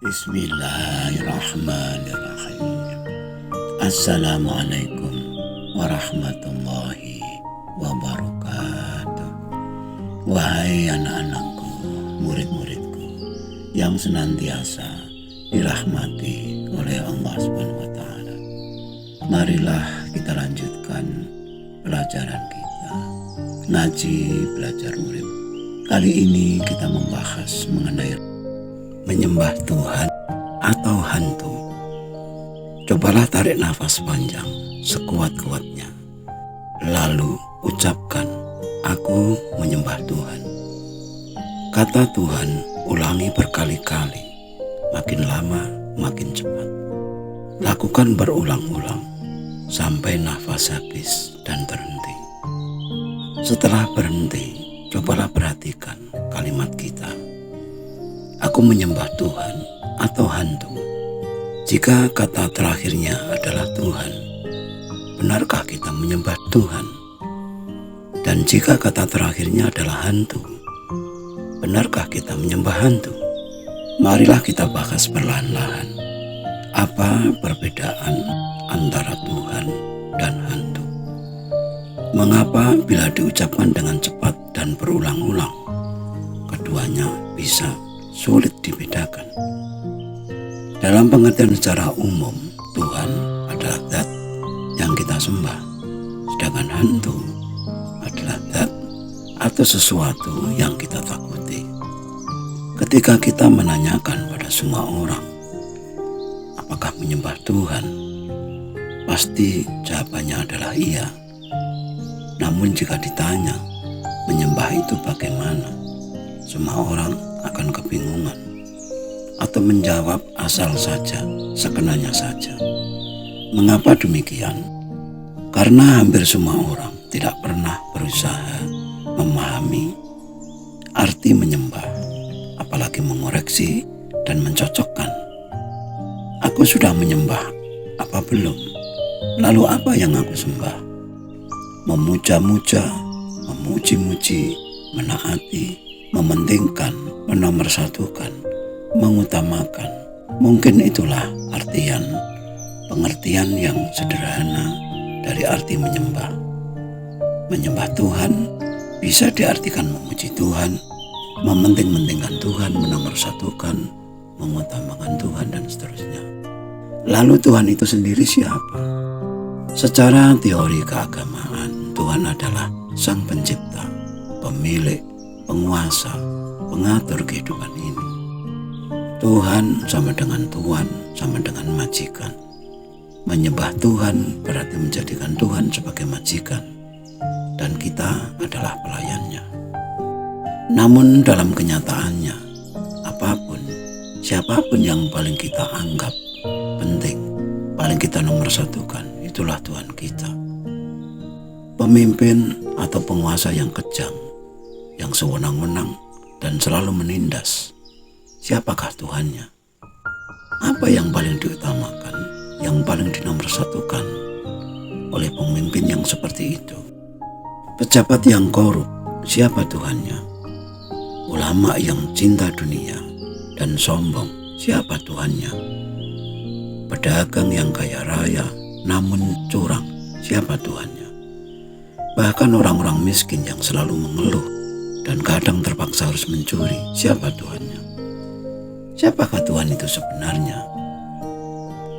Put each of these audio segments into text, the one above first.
Bismillahirrahmanirrahim. Assalamualaikum warahmatullahi wabarakatuh. Wahai anak-anakku, murid-muridku yang senantiasa dirahmati oleh Allah Subhanahu wa Ta'ala. Marilah kita lanjutkan pelajaran kita, ngaji belajar murid. Kali ini kita membahas mengenai menyembah Tuhan atau hantu. Cobalah tarik nafas panjang sekuat-kuatnya, lalu ucapkan, "Aku menyembah Tuhan." Kata Tuhan ulangi berkali-kali, makin lama makin cepat. Lakukan berulang-ulang sampai nafas habis dan berhenti. Setelah berhenti, cobalah perhatikan kalimat kita. Aku menyembah Tuhan atau hantu. Jika kata terakhirnya adalah Tuhan, benarkah kita menyembah Tuhan? Dan jika kata terakhirnya adalah hantu, benarkah kita menyembah hantu? Marilah kita bahas perlahan-lahan. Apa perbedaan antara Tuhan dan hantu? Mengapa bila diucapkan dengan cepat dan berulang-ulang, keduanya bisa sulit dibedakan? Dalam pengertian secara umum, Tuhan adalah zat yang kita sembah, sedangkan hantu adalah zat atau sesuatu yang kita takuti. Ketika kita menanyakan pada semua orang, apakah menyembah Tuhan? Pasti jawabannya adalah iya. Namun jika ditanya, menyembah itu bagaimana? Semua orang akan kebingungan atau menjawab asal saja, sekenanya saja. Mengapa demikian? Karena hampir semua orang tidak pernah berusaha memahami arti menyembah, apalagi mengoreksi dan mencocokkan. Aku sudah menyembah, apa belum? Lalu apa yang aku sembah? Memuja-muja, memuji-muji, menaati, mementingkan, menomorsatukan, mengutamakan. Mungkin itulah pengertian yang sederhana dari arti menyembah. Menyembah Tuhan bisa diartikan memuji Tuhan, mementing-mentingkan Tuhan, menomorsatukan, mengutamakan Tuhan, dan seterusnya. Lalu Tuhan itu sendiri siapa? Secara teori keagamaan, Tuhan adalah Sang Pencipta, pemilik, penguasa, pengatur kehidupan ini. Tuhan sama dengan Tuhan, sama dengan majikan. Menyembah Tuhan berarti menjadikan Tuhan sebagai majikan, dan kita adalah pelayannya. Namun dalam kenyataannya, siapapun yang paling kita anggap penting, paling kita nomorsatukan, itulah Tuhan kita. Pemimpin atau penguasa yang kejam, yang sewenang-wenang dan selalu menindas, siapakah Tuhannya? Apa yang paling diutamakan, yang paling dinomorsatukan oleh pemimpin yang seperti itu? Pejabat yang korup, siapa Tuhannya? Ulama yang cinta dunia dan sombong, siapa Tuhannya? Pedagang yang kaya raya namun curang, siapa Tuhannya? Bahkan orang-orang miskin yang selalu mengeluh dan kadang terpaksa harus mencuri, siapa Tuhannya? Siapakah Tuhan itu sebenarnya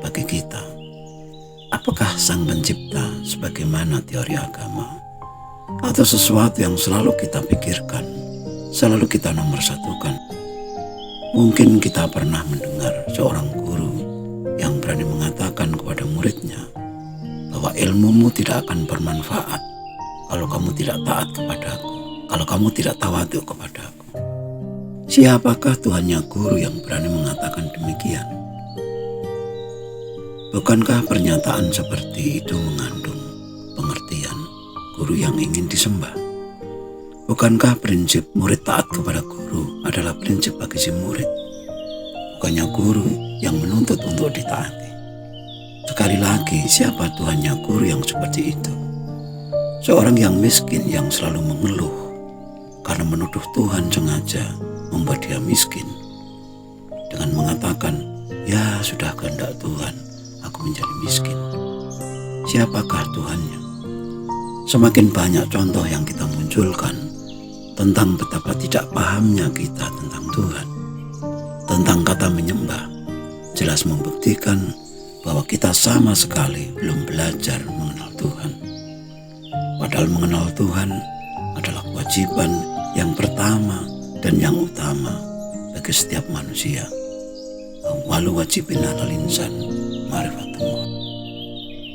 bagi kita? Apakah Sang Pencipta sebagaimana teori agama, atau sesuatu yang selalu kita pikirkan, selalu kita nomorsatukan? Mungkin kita pernah mendengar seorang guru yang berani mengatakan kepada muridnya bahwa ilmumu tidak akan bermanfaat kalau kamu tidak taat kepadaku, kalau kamu tidak tawadu kepadaku. Siapakah Tuhannya guru yang berani mengatakan demikian? Bukankah pernyataan seperti itu mengandung pengertian guru yang ingin disembah? Bukankah prinsip murid taat kepada guru adalah prinsip bagi si murid? Bukannya guru yang menuntut untuk ditaati. Sekali lagi, siapa Tuhannya guru yang seperti itu? Seorang yang miskin yang selalu mengeluh karena menuduh Tuhan sengaja membuat dia miskin. dengan mengatakan, "Ya sudah kehendak Tuhan, aku menjadi miskin." Siapakah Tuhannya? Semakin banyak contoh yang kita munculkan tentang betapa tidak pahamnya kita tentang Tuhan, tentang kata menyembah, jelas membuktikan bahwa kita sama sekali belum belajar mengenal Tuhan. Padahal mengenal Tuhan adalah kewajiban yang pertama dan yang utama bagi setiap manusia. Awwalu wajibin 'alal insan ma'rifatullah.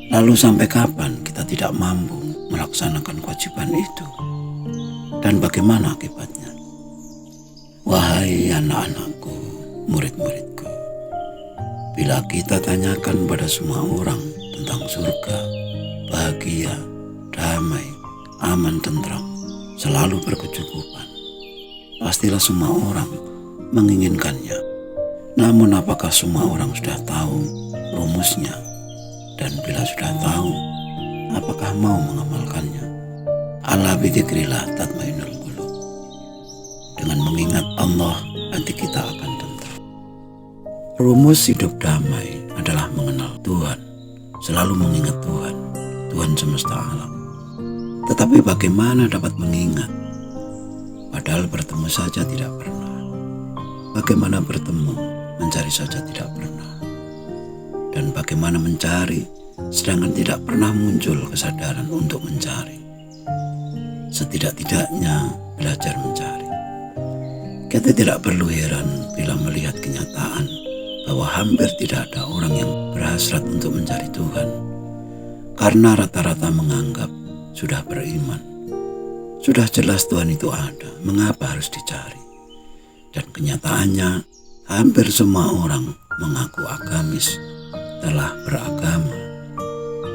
Lalu sampai kapan kita tidak mampu melaksanakan kewajiban itu? Dan bagaimana akibatnya? Wahai anak-anakku, murid-muridku, bila kita tanyakan pada semua orang tentang surga, bahagia, damai, aman, tentram, selalu berkecukupan, pastilah semua orang menginginkannya. Namun apakah semua orang sudah tahu rumusnya? Dan bila sudah tahu, apakah mau mengamalkannya? Ala bidzikrillah tatmainnul qulub. Dengan mengingat Allah, hati kita akan tentram. Rumus hidup damai adalah mengenal Tuhan, selalu mengingat Tuhan, Tuhan semesta alam. Tetapi bagaimana dapat mengingat? Padahal bertemu saja tidak pernah. Bagaimana bertemu, mencari saja tidak pernah. Dan bagaimana mencari, sedangkan tidak pernah muncul kesadaran untuk mencari. Setidak-tidaknya belajar mencari. Kita tidak perlu heran bila melihat kenyataan bahwa hampir tidak ada orang yang berhasrat untuk mencari Tuhan, karena rata-rata menganggap sudah beriman. Sudah jelas Tuhan itu ada, mengapa harus dicari? Dan kenyataannya hampir semua orang mengaku agamis, telah beragama.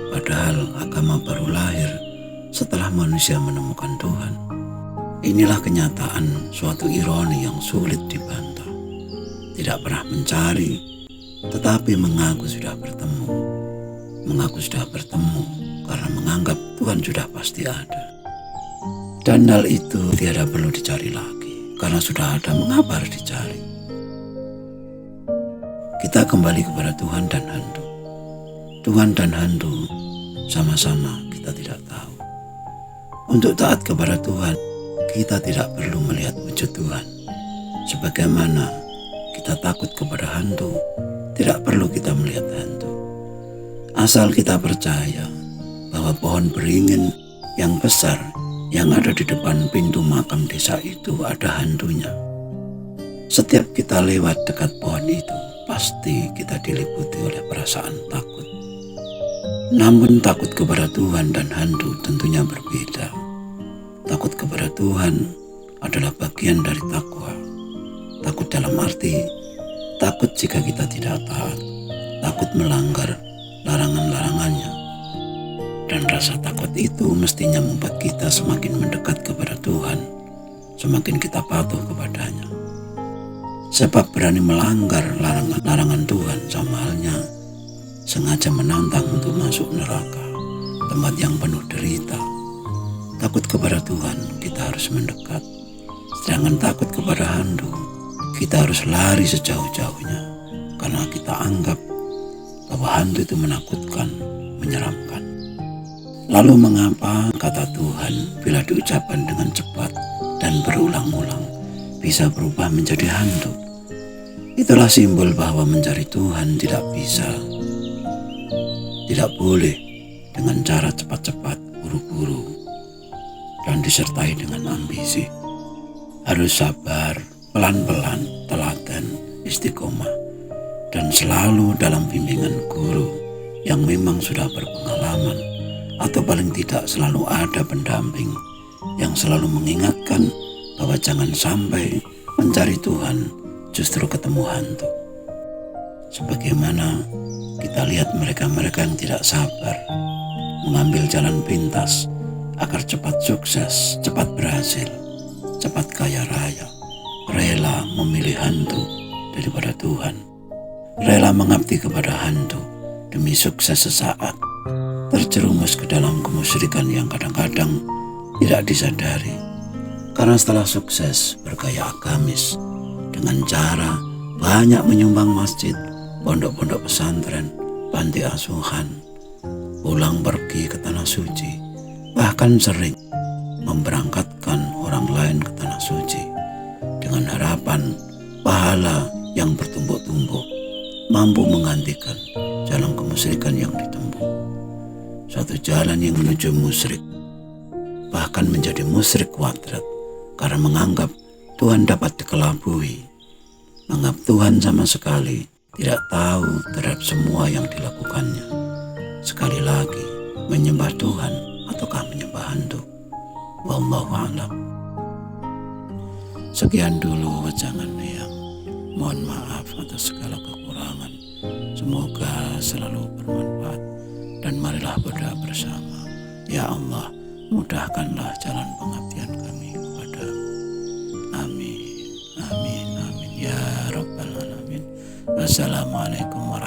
Padahal agama baru lahir setelah manusia menemukan Tuhan. Inilah kenyataan suatu ironi yang sulit dibantah. Tidak pernah mencari, tetapi mengaku sudah bertemu. Mengaku sudah bertemu karena menganggap Tuhan sudah pasti ada. Dan hal itu tiada perlu dicari lagi, karena sudah ada, mengapa harus dicari? Kita kembali kepada Tuhan dan hantu. Tuhan dan hantu sama-sama kita tidak tahu. Untuk taat kepada Tuhan, kita tidak perlu melihat wujud Tuhan. Sebagaimana kita takut kepada hantu, tidak perlu kita melihat hantu. Asal kita percaya bahwa pohon beringin yang besar yang ada di depan pintu makam desa itu ada hantunya. Setiap kita lewat dekat pohon itu, pasti kita diliputi oleh perasaan takut. Namun takut kepada Tuhan dan hantu tentunya berbeda. Takut kepada Tuhan adalah bagian dari takwa. Takut dalam arti takut jika kita tidak taat, takut melanggar larangan-larangannya. Dan rasa takut itu mestinya membuat kita semakin mendekat kepada Tuhan, semakin kita patuh kepadanya. Sebab berani melanggar larangan-larangan Tuhan sama halnya sengaja menantang untuk masuk neraka, tempat yang penuh derita. Takut kepada Tuhan, kita harus mendekat. Sedangkan takut kepada hantu, kita harus lari sejauh-jauhnya, karena kita anggap bahwa hantu itu menakutkan, menyeramkan. Lalu mengapa kata Tuhan bila diucapkan dengan cepat dan berulang-ulang bisa berubah menjadi hantu? Itulah simbol bahwa mencari Tuhan tidak bisa, tidak boleh dengan cara cepat-cepat, buru-buru, dan disertai dengan ambisi. Harus sabar, pelan-pelan, telaten, istiqomah, dan selalu dalam bimbingan guru yang memang sudah berpengalaman, atau paling tidak selalu ada pendamping yang selalu mengingatkan bahwa jangan sampai mencari Tuhan justru ketemu hantu. Sebagaimana kita lihat mereka-mereka yang tidak sabar mengambil jalan pintas agar cepat sukses, cepat berhasil, cepat kaya raya, rela memilih hantu daripada Tuhan, rela mengabdi kepada hantu demi sukses sesaat, terjerumus ke dalam kemusyrikan yang kadang-kadang tidak disadari. Karena setelah sukses bergaya agamis dengan cara banyak menyumbang masjid, pondok-pondok pesantren, panti asuhan, pulang pergi ke tanah suci, bahkan sering memberangkatkan orang lain ke tanah suci dengan harapan pahala yang bertumpuk-tumpuk mampu menggantikan jalan kemusyrikan yang ditempuh. Suatu jalan yang menuju musyrik, bahkan menjadi musyrik kuadrat karena menganggap Tuhan dapat dikelabui, menganggap Tuhan sama sekali tidak tahu terhadap semua yang dilakukannya. Sekali lagi, menyembah Tuhan ataukah menyembah hantu? Wallahu a'lam. Sekian dulu wejangan yang mohon maaf atas segala kekurangan. Semoga selalu bermanfaat dan marilah berdoa bersama. Ya Allah, mudahkanlah jalan pengabdian kami kepada-Mu. Amin, amin, amin ya rabbal alamin. Wassalamualaikum warahmatullahi